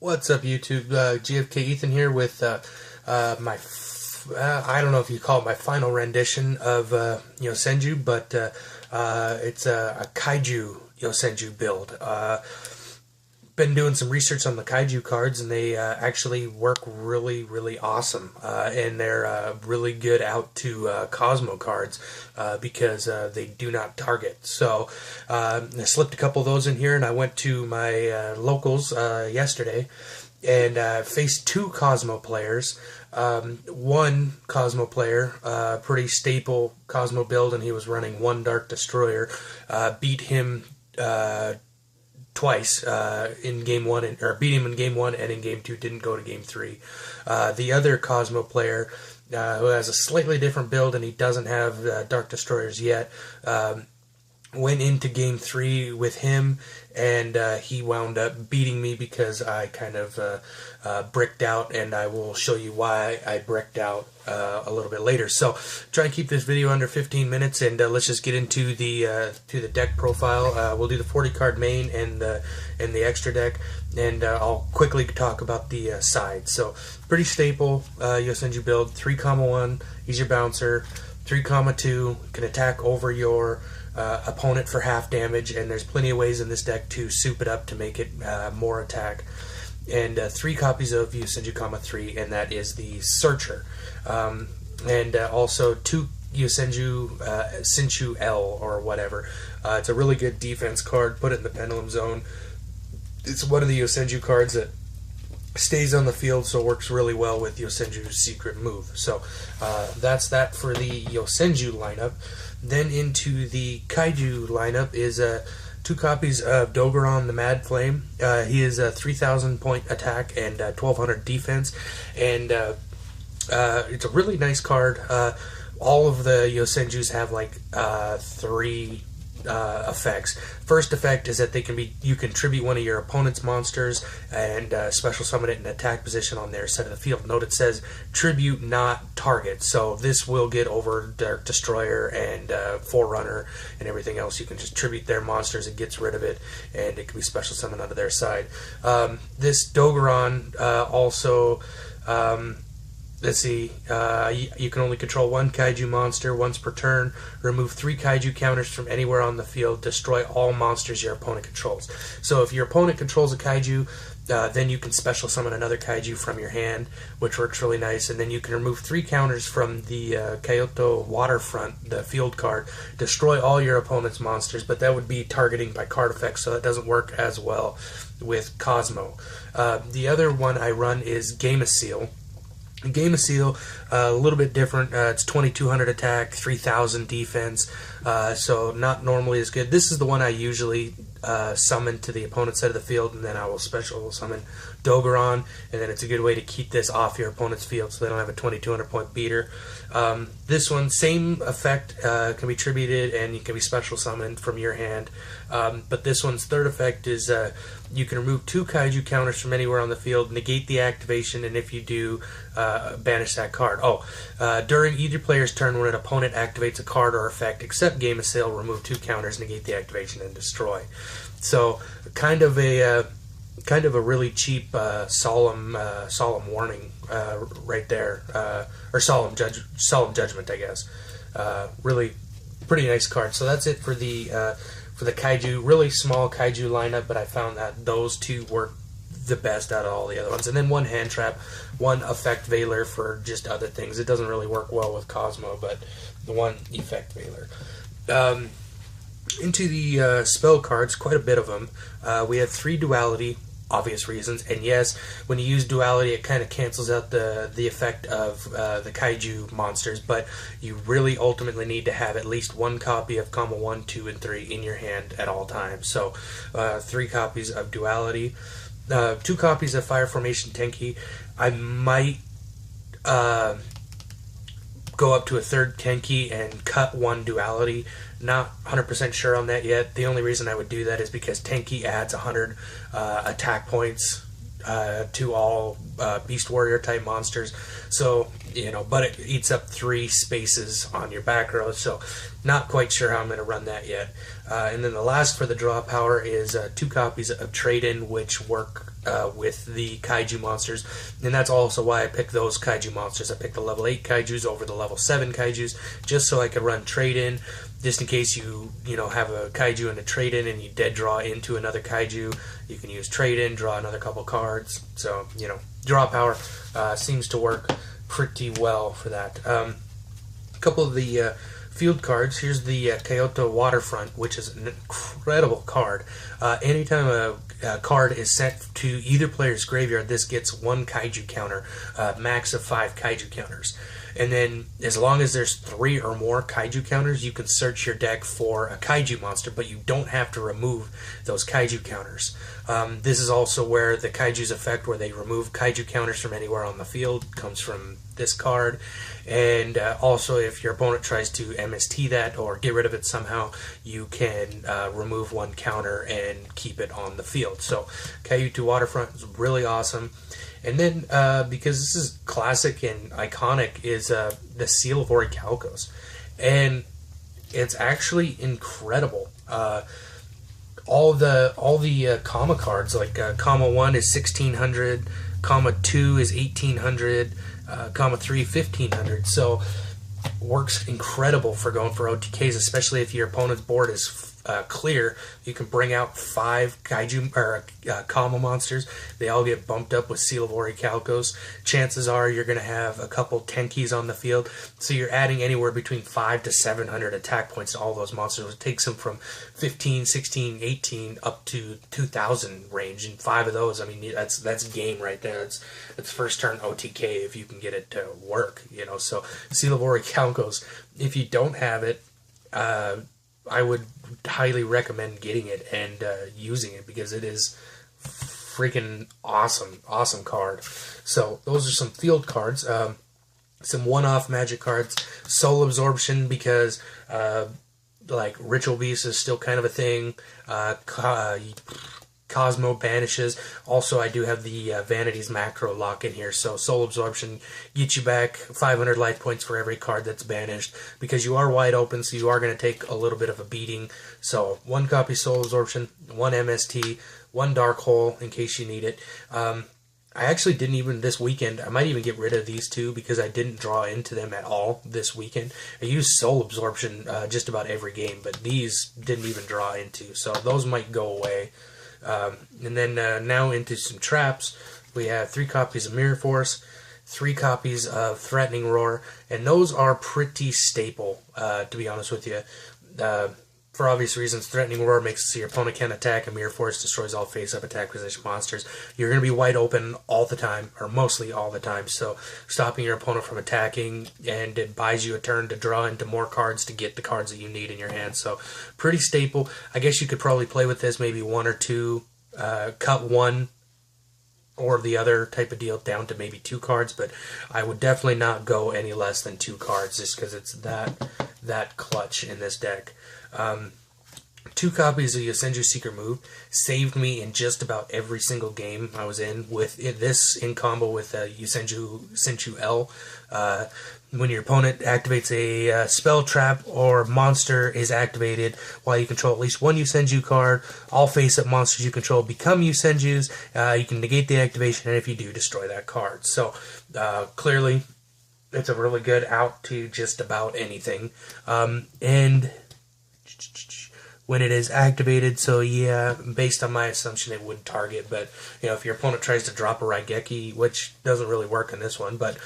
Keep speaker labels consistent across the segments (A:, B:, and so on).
A: What's up, YouTube? GFK Ethan here with I don't know if you call it my final rendition of Senju, but it's a Kaiju-senju build. Been doing some research on the Kaiju cards, and they actually work really awesome, and they're really good out to kozmo cards because they do not target. So I slipped a couple of those in here, and I went to my locals yesterday and faced two kozmo players. One kozmo player, pretty staple kozmo build, and he was running one Dark Destroyer, beat him twice in game one, or beat him in game one, and in game two didn't go to game three. The other kozmo player, who has a slightly different build, and he doesn't have Dark Destroyers yet, went into game three with him, and he wound up beating me because I kind of bricked out, and I will show you why I bricked out a little bit later. So try and keep this video under 15 minutes, and let's just get into the deck profile. We'll do the 40 card main and the extra deck, and I'll quickly talk about the sides. So pretty staple Senju build. 3-1, he's your bouncer. 3-2, can attack over your opponent for half damage, and there's plenty of ways in this deck to soup it up to make it more attack. And 3 copies of Senju, 3, and that is the Searcher. And also 2 Senju L or whatever. It's a really good defense card. Put it in the Pendulum Zone. It's one of the Senju cards that stays on the field, so it works really well with Senju's secret move. So that's that for the Senju lineup. Then into the Kaiju lineup is 2 copies of Dogoran the Mad Flame. He is a 3,000 point attack and 1,200 defense, and it's a really nice card. All of the Senjus have like 3 effects. First effect is that you can tribute one of your opponent's monsters and special summon it in attack position on their side of the field. Note it says tribute, not target, so this will get over Dark Destroyer and Forerunner and everything else. You can just tribute their monsters, it gets rid of it, and it can be special summoned onto their side. This Dogoran also, let's see, you can only control 1 Kaiju monster once per turn, remove 3 Kaiju counters from anywhere on the field, destroy all monsters your opponent controls. So if your opponent controls a Kaiju, then you can special summon another Kaiju from your hand, which works really nice, and then you can remove 3 counters from the Kyoto Waterfront, the field card, destroy all your opponent's monsters, but that would be targeting by card effects, so that doesn't work as well with Kozmo. The other one I run is Game of Seal. Game of Seal, a little bit different. It's 2,200 attack, 3,000 defense, so not normally as good. This is the one I usually summon to the opponent's side of the field, and then I will special summon Dogoran, and then it's a good way to keep this off your opponent's field so they don't have a 2,200 point beater. This one, same effect, can be tributed and you can be special summoned from your hand, but this one's third effect is you can remove 2 Kaiju counters from anywhere on the field, negate the activation, and if you do, banish that card. During either player's turn when an opponent activates a card or effect except Game of Sale, remove 2 counters, negate the activation, and destroy. So kind of a really cheap solemn warning right there, or solemn judgment, I guess. Really pretty nice card. So that's it for the Kaiju. Really small Kaiju lineup, but I found that those 2 work the best out of all the other ones. And then 1 hand trap, 1 effect veiler for just other things. It doesn't really work well with Kozmo, but the 1 effect veiler. Into the spell cards, quite a bit of them. We have 3 duality, obvious reasons, and yes, when you use duality it kind of cancels out the effect of the Kaiju monsters, but you really ultimately need to have at least 1 copy of comma 1, 2, and 3 in your hand at all times. So 3 copies of duality, 2 copies of Fire Formation Tenki. I might go up to a 3rd Tenki and cut 1 duality. Not 100% sure on that yet. The only reason I would do that is because Tenki adds 100 attack points to all Beast Warrior type monsters. So but it eats up 3 spaces on your back row, so not quite sure how I'm going to run that yet. And then the last for the draw power is 2 copies of Trade-In, which work with the Kaiju monsters, and that's also why I picked those Kaiju monsters. I picked the level 8 Kaijus over the level 7 Kaijus, just so I could run Trade-In, just in case you have a Kaiju and a Trade-In and you dead draw into another Kaiju. You can use Trade-In, draw another couple cards, so, draw power seems to work pretty well for that. A couple of the field cards. Here's the Kyoto Waterfront, which is an incredible card. Anytime a card is sent to either player's graveyard, this gets 1 Kaiju counter, max of 5 Kaiju counters. And then, as long as there's 3 or more Kaiju counters, you can search your deck for a Kaiju monster, but you don't have to remove those Kaiju counters. This is also where the Kaiju's effect, where they remove Kaiju counters from anywhere on the field, comes from this card. And also, if your opponent tries to MST that or get rid of it somehow, you can remove 1 counter and keep it on the field. So, Kaiju Waterfront is really awesome. And then, because this is classic and iconic, is the Seal of Orichalcos. And it's actually incredible. All the comma cards, like comma 1 is 1600, comma 2 is 1800, comma 3 1500. So works incredible for going for OTKs, especially if your opponent's board is clear. You can bring out 5 Kaiju or comma monsters. They all get bumped up with Seal of Orichalcos. Chances are you're going to have a couple Tenkis on the field, so you're adding anywhere between 5 to 700 attack points to all those monsters. It takes them from 15, 16, 18 up to 2000 range, and 5 of those, I mean, that's game right there. It's first turn OTK if you can get it to work, So Seal of Orichalcos, if you don't have it, I would highly recommend getting it and using it, because it is freaking awesome card. So those are some field cards. Some one-off magic cards. Soul Absorption, because like Ritual Beast is still kind of a thing. Cosmo Banishes. Also, I do have the Vanity's Macro lock in here, so Soul Absorption gets you back 500 life points for every card that's banished, because you are wide open, so you are going to take a little bit of a beating. So 1 copy Soul Absorption, 1 MST, 1 Dark Hole in case you need it. I actually didn't even this weekend. I might even get rid of these 2 because I didn't draw into them at all this weekend. I used Soul Absorption just about every game, but these didn't even draw into, so those might go away. And then now into some traps. We have 3 copies of Mirror Force, 3 copies of Threatening Roar, and those are pretty staple, to be honest with you. For obvious reasons, Threatening Roar makes it so your opponent can't attack, and Mirror Force destroys all face-up attack position monsters. You're going to be wide open all the time, or mostly all the time, so stopping your opponent from attacking, and it buys you a turn to draw into more cards to get the cards that you need in your hand. So pretty staple. I guess you could probably play with this maybe 1 or 2, cut 1 or the other type of deal down to maybe 2 cards, but I would definitely not go any less than 2 cards, just because it's that clutch in this deck. 2 copies of Yosenju Secret Move saved me in just about every single game I was in, with this in combo with Yosenju L. When your opponent activates a spell, trap, or monster is activated while you control at least 1 Yosenju card, all face-up monsters you control become Yosenjus. You can negate the activation, and if you do, destroy that card. So clearly, it's a really good out to just about anything. And when it is activated, so yeah, based on my assumption it would target, but if your opponent tries to drop a Raigeki, which doesn't really work in this one, but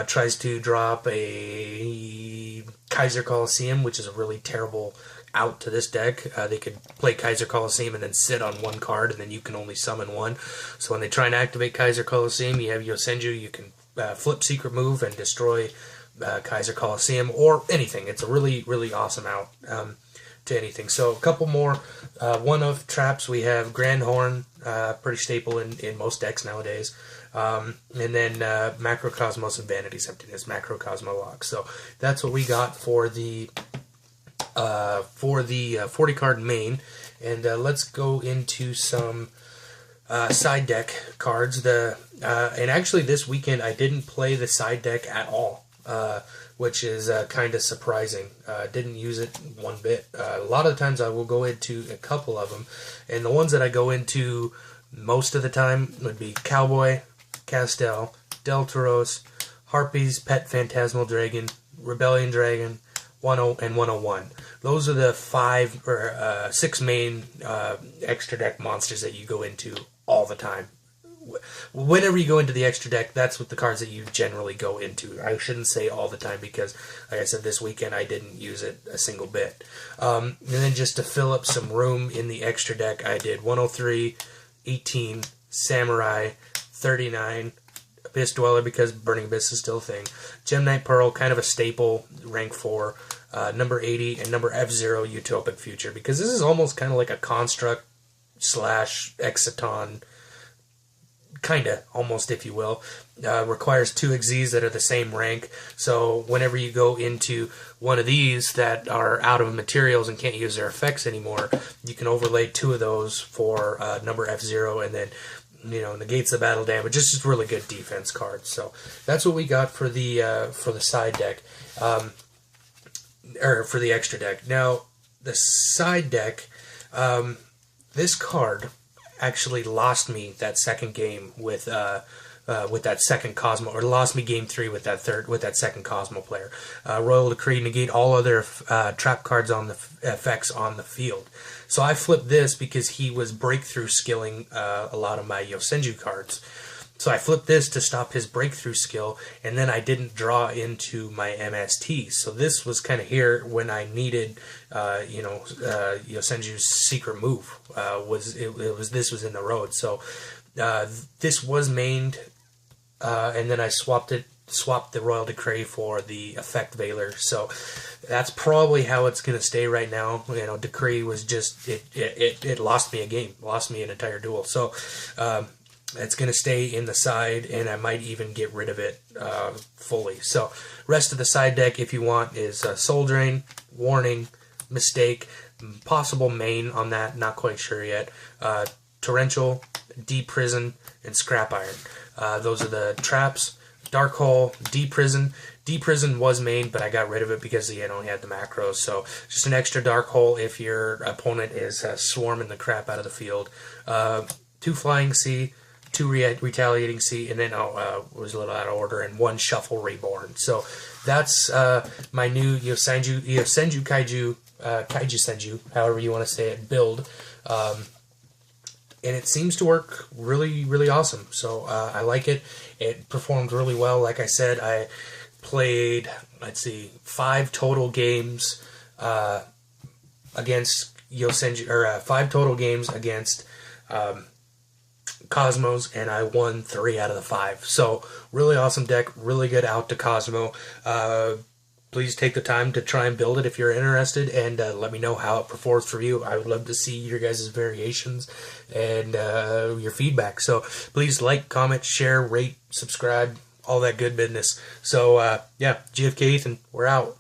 A: tries to drop a Kaiser Coliseum, which is a really terrible out to this deck, they could play Kaiser Coliseum and then sit on 1 card, and then you can only summon 1. So when they try and activate Kaiser Coliseum, you have Yosenju, you can flip Secret Move and destroy Kaiser Coliseum or anything. It's a really, really awesome out to anything. So a couple more. One of traps, we have Grand Horn, pretty staple in most decks nowadays. And then Macrocosmos and Vanity's Emptiness, Macrocosmo lock. So that's what we got for the 40 card main. And let's go into some side deck cards. And actually this weekend I didn't play the side deck at all, which is kind of surprising. Didn't use it one bit. A lot of the times I will go into a couple of them, and the ones that I go into most of the time would be Cowboy, Castel, Deltaros, Harpies, Pet Phantasmal Dragon, Rebellion Dragon, 10 and 101. Those are the 5 or 6 main extra deck monsters that you go into all the time. Whenever you go into the extra deck, that's what the cards that you generally go into. I shouldn't say all the time because, like I said, this weekend I didn't use it a single bit. And then just to fill up some room in the extra deck, I did 103, 18, Samurai, 39, Abyss Dweller because Burning Abyss is still a thing, Gem Knight Pearl, kind of a staple, rank 4, number 80, and number F-Zero, Utopic Future, because this is almost kind of like a Construct / Exciton, kind of, almost, if you will. Requires 2 Xyzs that are the same rank, so whenever you go into one of these that are out of materials and can't use their effects anymore, you can overlay 2 of those for number F-Zero, and then, you know, negates the battle damage. It's just really good defense cards. So that's what we got for the side deck, or for the extra deck. Now, the side deck, this card actually lost me that second game with that second Cosmo, or lost me game 3 with that second Cosmo player. Royal Decree, negate all other trap cards on the effects on the field. So I flipped this because he was breakthrough skilling a lot of my Yosenju cards. So I flipped this to stop his breakthrough skill, and then I didn't draw into my MST. So this was kind of here when I needed, Yosenju's secret move. This was in the road. So this was mained, and then I swapped the Royal Decree for the Effect Veiler. So that's probably how it's going to stay right now. You know, Decree was just, it lost me a game, lost me an entire duel. So it's going to stay in the side, and I might even get rid of it fully. So rest of the side deck, if you want, is Soul Drain, Warning, Mistake, possible main on that, not quite sure yet, Torrential, Deep Prison, and Scrap Iron. Those are the traps. Dark Hole, Deep Prison. Deep Prison was main, but I got rid of it because he only had the macros. So just an extra Dark Hole if your opponent is swarming the crap out of the field. 2 Flying Sea, 2 Retaliating Sea, and then was a little out of order, and 1 Shuffle Reborn. So that's my new Yosenju Kaiju-senju, however you want to say it, build. And it seems to work really, really awesome. So I like it. It performed really well. Like I said, I played, 5 total games against Yosenju, or 5 total games against Cosmos, and I won 3 out of the 5. So really awesome deck, really good out to Cosmo. Please take the time to try and build it if you're interested, and let me know how it performs for you. I would love to see your guys' variations and your feedback. So please like, comment, share, rate, subscribe, all that good business. So yeah, GFK Ethan, we're out.